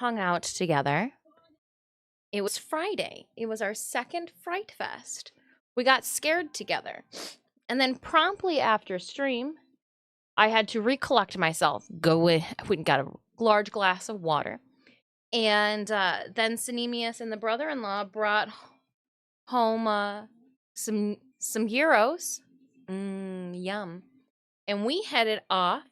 hung out together. It was Friday. It was our second Fright Fest. We got scared together. And then promptly after stream, I had to recollect myself, go in, we got a large glass of water. And then Sinemius and the brother-in-law brought home some gyros. Yum. And we headed off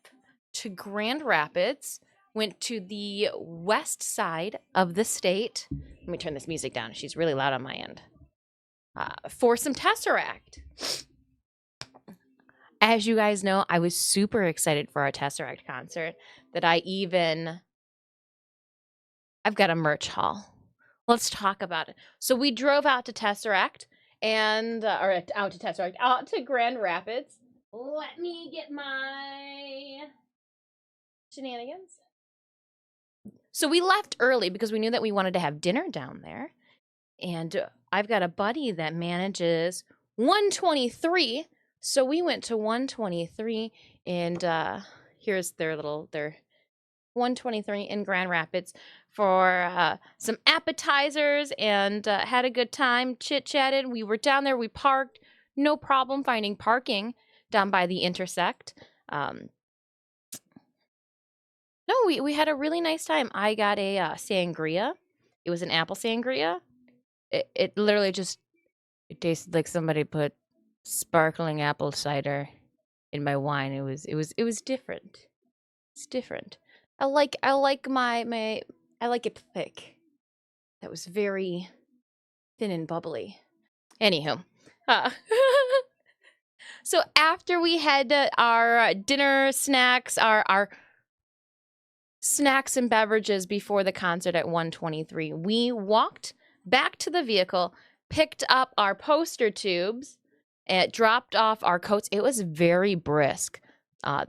to Grand Rapids, went to the west side of the state. Let me turn this music down. She's really loud on my end. For some TesseracT. As you guys know, I was super excited for our TesseracT concert that I've got a merch haul. Let's talk about it. So we drove out to TesseracT out to Grand Rapids. Let me get my shenanigans. So we left early because we knew that we wanted to have dinner down there. And I've got a buddy that manages 123. So we went to 123 and here's their 123 in Grand Rapids for some appetizers and had a good time, chit-chatted. We were down there, we parked, no problem finding parking down by the TesseracT. No, we had a really nice time. I got a sangria. It was an apple sangria. It literally it tasted like somebody put sparkling apple cider in my wine. It was different. It's different. I like it thick. That was very thin and bubbly. Anywho, so after we had our dinner snacks, our snacks and beverages before the concert at 123, we walked back to the vehicle, picked up our poster tubes, and dropped off our coats. It was very brisk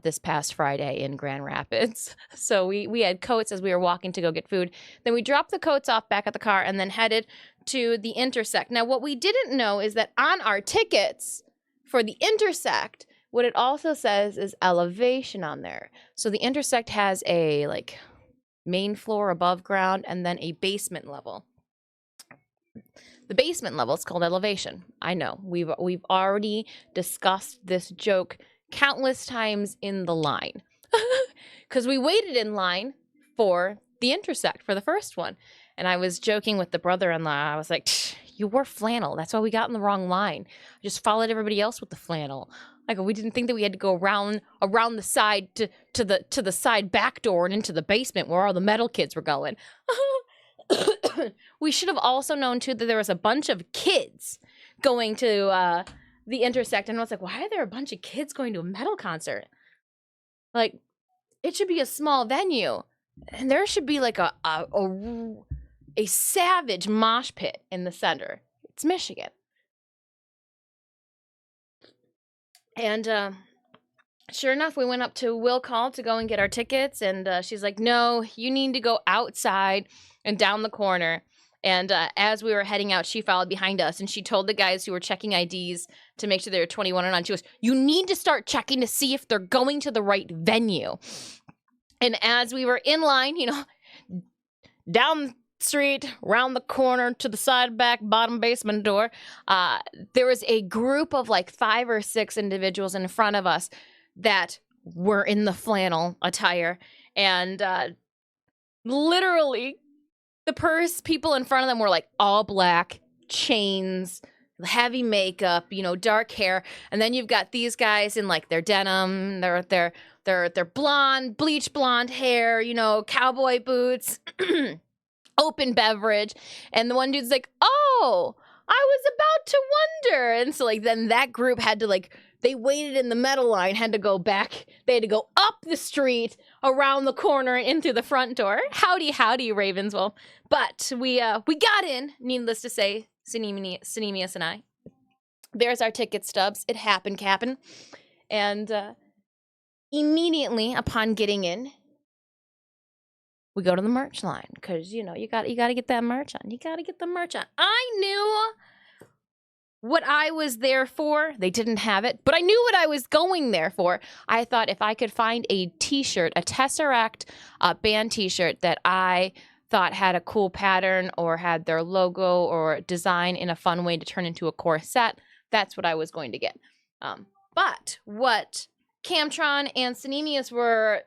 this past Friday in Grand Rapids. So we had coats as we were walking to go get food. Then we dropped the coats off back at the car and then headed to the TesseracT. Now, what we didn't know is that on our tickets for the TesseracT, what it also says is elevation on there. So the TesseracT has a main floor above ground and then a basement level. The basement level is called elevation. I know we've already discussed this joke countless times in the line because we waited in line for the TesseracT for the first one. And I was joking with the brother-in-law. I was like, you wore flannel. That's why we got in the wrong line. I just followed everybody else with the flannel. Like, we didn't think that we had to go around the side to the side back door and into the basement where all the metal kids were going. We should have also known, too, that there was a bunch of kids going to the TesseracT. And I was like, why are there a bunch of kids going to a metal concert? Like, it should be a small venue. And there should be like a savage mosh pit in the center. It's Michigan. And sure enough, we went up to Will Call to go and get our tickets. And she's like, no, you need to go outside and down the corner. And as we were heading out, she followed behind us. And she told the guys who were checking IDs to make sure they were 21 and on. She goes, you need to start checking to see if they're going to the right venue. And as we were in line, down the street, round the corner to the side, back, bottom basement door, there was a group of like 5 or 6 individuals in front of us that were in the flannel attire. And literally, the people in front of them were like all black, chains, heavy makeup, dark hair. And then you've got these guys in like their denim, their blonde, bleach blonde hair, cowboy boots, open beverage. And the one dude's like, oh, I was about to wonder. And so then that group had to they waited in the metal line, had to go back. They had to go up the street, around the corner, into the front door. Howdy, Ravensville. But we got in, needless to say, Sinemius and I. There's our ticket stubs. It happened, Cap'n. And immediately upon getting in, we go to the merch line because you got to get that merch on. You got to get the merch on. I knew what I was there for. They didn't have it, but I knew what I was going there for. I thought if I could find a t-shirt, a TesseracT band t-shirt that I thought had a cool pattern or had their logo or design in a fun way to turn into a core set, that's what I was going to get. But what Camtron and Synemius were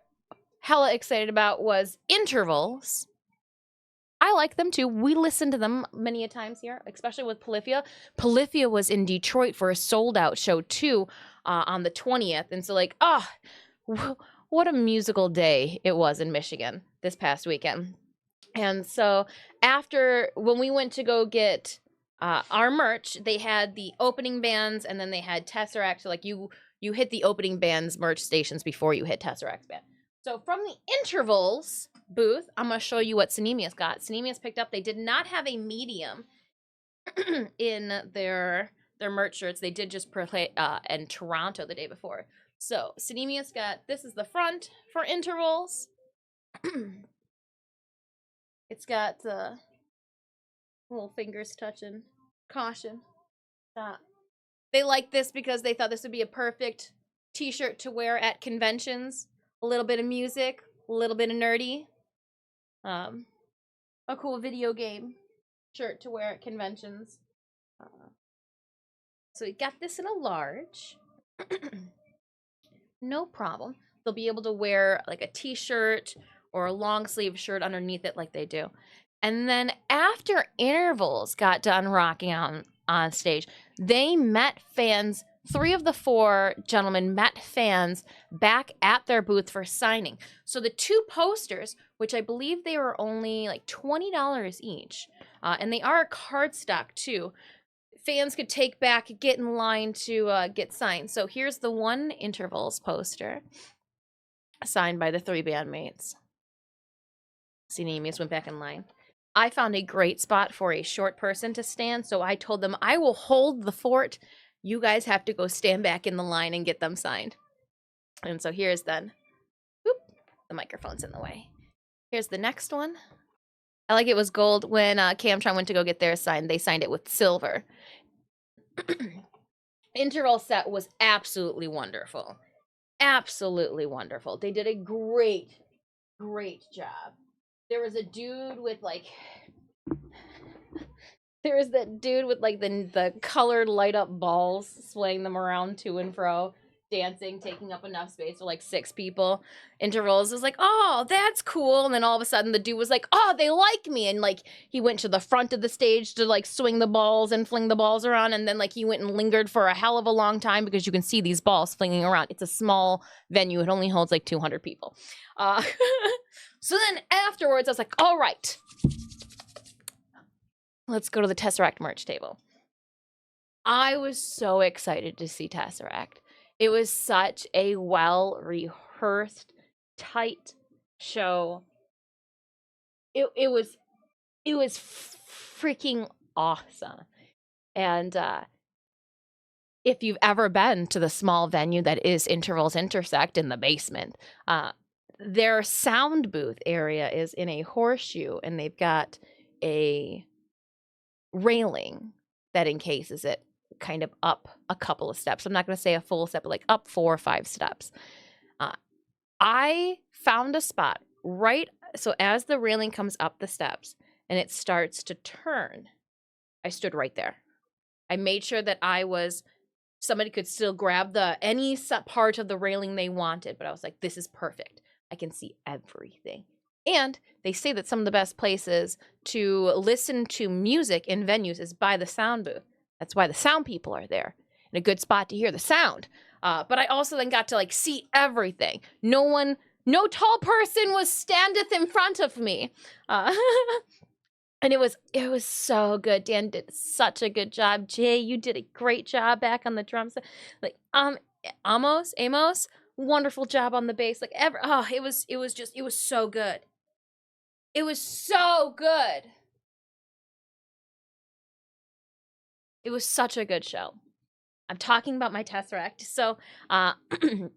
hella excited about was intervals. I like them too. We listened to them many a times here, especially with Polyphia. Polyphia was in Detroit for a sold-out show too on the 20th. And so like, what a musical day it was in Michigan this past weekend. And so when we went to go get our merch, they had the opening bands and then they had TesseracT. So like you hit the opening bands merch stations before you hit TesseracT's band. So from the intervals booth, I'm going to show you what Synemius got. Synemius picked up, they did not have a medium in their merch shirts. They did just play in Toronto the day before. So Synemius got, this is the front for intervals. It's got little fingers touching. Caution. They liked this because they thought this would be a perfect t-shirt to wear at conventions. A little bit of music, a little bit of nerdy. A cool video game shirt to wear at conventions. So we got this in a large. No problem. They'll be able to wear like a t-shirt or a long sleeve shirt underneath it like they do. And then after intervals got done rocking on stage, they met fans. 3 of the 4 gentlemen met fans back at their booth for signing. So the 2 posters, which I believe they were only like $20 each, and they are cardstock too, fans could take back, get in line to get signed. So here's the 1 intervals poster, signed by the 3 bandmates. Synemius went back in line. I found a great spot for a short person to stand, so I told them, I will hold the fort. You guys have to go stand back in the line and get them signed. And so here's then, whoop, the microphone's in the way. Here's the next one. I like it was gold. When Camtron went to go get theirs signed, they signed it with silver. Interval set was absolutely wonderful. Absolutely wonderful. They did a great job. There was a dude with like, there was that dude with like the colored light up balls, swaying them around to and fro, dancing, taking up enough space for like 6 people. Intervals was like, oh, that's cool. And then all of a sudden the dude was like, oh, they like me. And like he went to the front of the stage to like swing the balls and fling the balls around. And then like he went and lingered for a hell of a long time because you can see these balls flinging around. It's a small venue. It only holds like 200 people. So then afterwards I was like, all right, let's go to the TesseracT merch table. I was so excited to see TesseracT. It was such a well-rehearsed, tight show. It was freaking awesome. And if you've ever been to the small venue that is Intervals Intersect in the basement, their sound booth area is in a horseshoe, and they've got a railing that encases it kind of up a couple of steps. I'm not going to say a full step, but like up 4 or 5 steps. I found a spot right, so as the railing comes up the steps and it starts to turn, I stood right there. I made sure that somebody could still grab any part of the railing they wanted, but I was like, this is perfect. I can see everything. And they say that some of the best places to listen to music in venues is by the sound booth. That's why the sound people are there, and a good spot to hear the sound. But I also then got to like see everything. No tall person was standeth in front of me. And it was so good. Dan did such a good job. Jay, you did a great job back on the drums. Like Amos, wonderful job on the bass. Like it was so good. It was so good. It was such a good show. I'm talking about my TesseracT. So I'm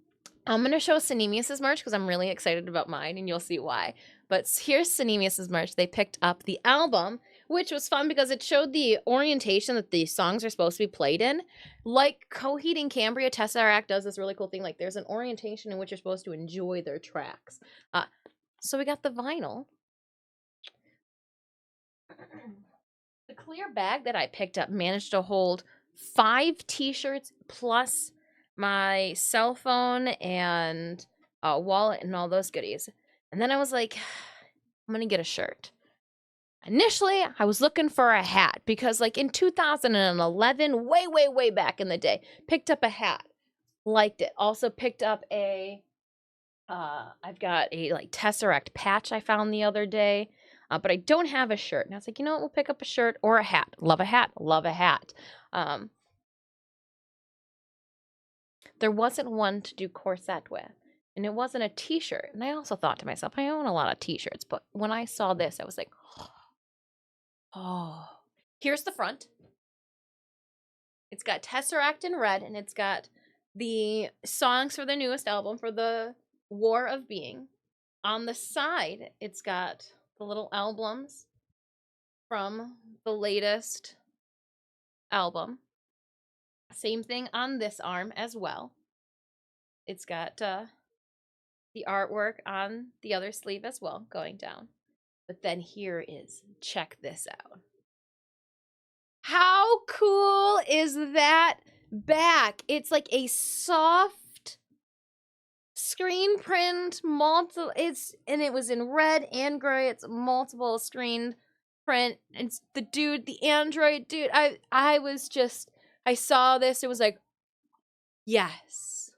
going to show Synemius's merch because I'm really excited about mine, and you'll see why. But here's Synemius's merch. They picked up the album, which was fun because it showed the orientation that the songs are supposed to be played in. Like Coheed and Cambria, TesseracT does this really cool thing. Like there's an orientation in which you're supposed to enjoy their tracks. So we got the vinyl. The clear bag that I picked up managed to hold 5 t-shirts plus my cell phone and wallet and all those goodies. And then I was like, I'm gonna get a shirt. Initially, I was looking for a hat because, like, in 2011, way back in the day, picked up a hat, liked it. Also picked up a, I've got a like TesseracT patch I found the other day, but I don't have a shirt. And I was like, you know what? We'll pick up a shirt or a hat. Love a hat. Love a hat. There wasn't one to do corset with, and it wasn't a t-shirt. And I also thought to myself, I own a lot of t-shirts, but when I saw this, I was like, oh, here's the front. It's got TesseracT in red, and it's got the songs for the newest album, for the War of Being. On the side, it's got the little emblems from the latest album. Same thing on this arm as well. It's got the artwork on the other sleeve as well, going down. But then here is, check this out. How cool is that back? It's like a soft screen print, and it was in red and gray. It's multiple screen print. It's the dude, the Android dude. I was just, I saw this, it was like, yes.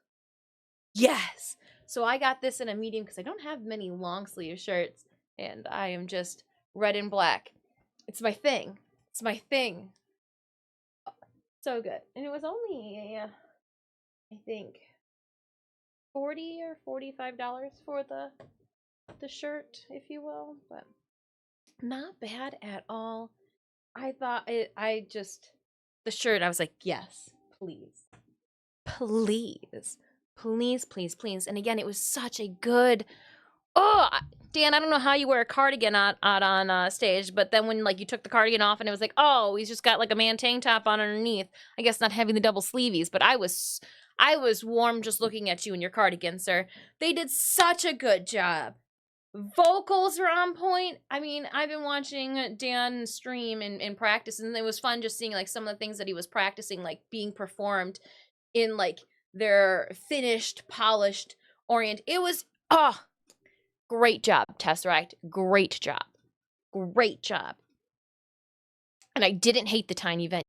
Yes. So I got this in a medium because I don't have many long sleeve shirts, and I am just red and black. It's my thing. It's my thing. So good. And it was only, I think, $40 or $45 for the shirt, if you will, but not bad at all. I thought the shirt, I was like, yes, please. Please. Please, please, please. And again, it was such a good, Dan, I don't know how you wear a cardigan out on stage, but then when like you took the cardigan off and it was like, oh, he's just got like a man tank top on underneath. I guess not having the double sleeveys, but I was warm just looking at you in your cardigan, sir. They did such a good job. Vocals were on point. I mean, I've been watching Dan stream and practice, and it was fun just seeing like some of the things that he was practicing, like being performed in like their finished, polished orient. It was great job, TesseracT. Great job. Great job. And I didn't hate the tiny venue.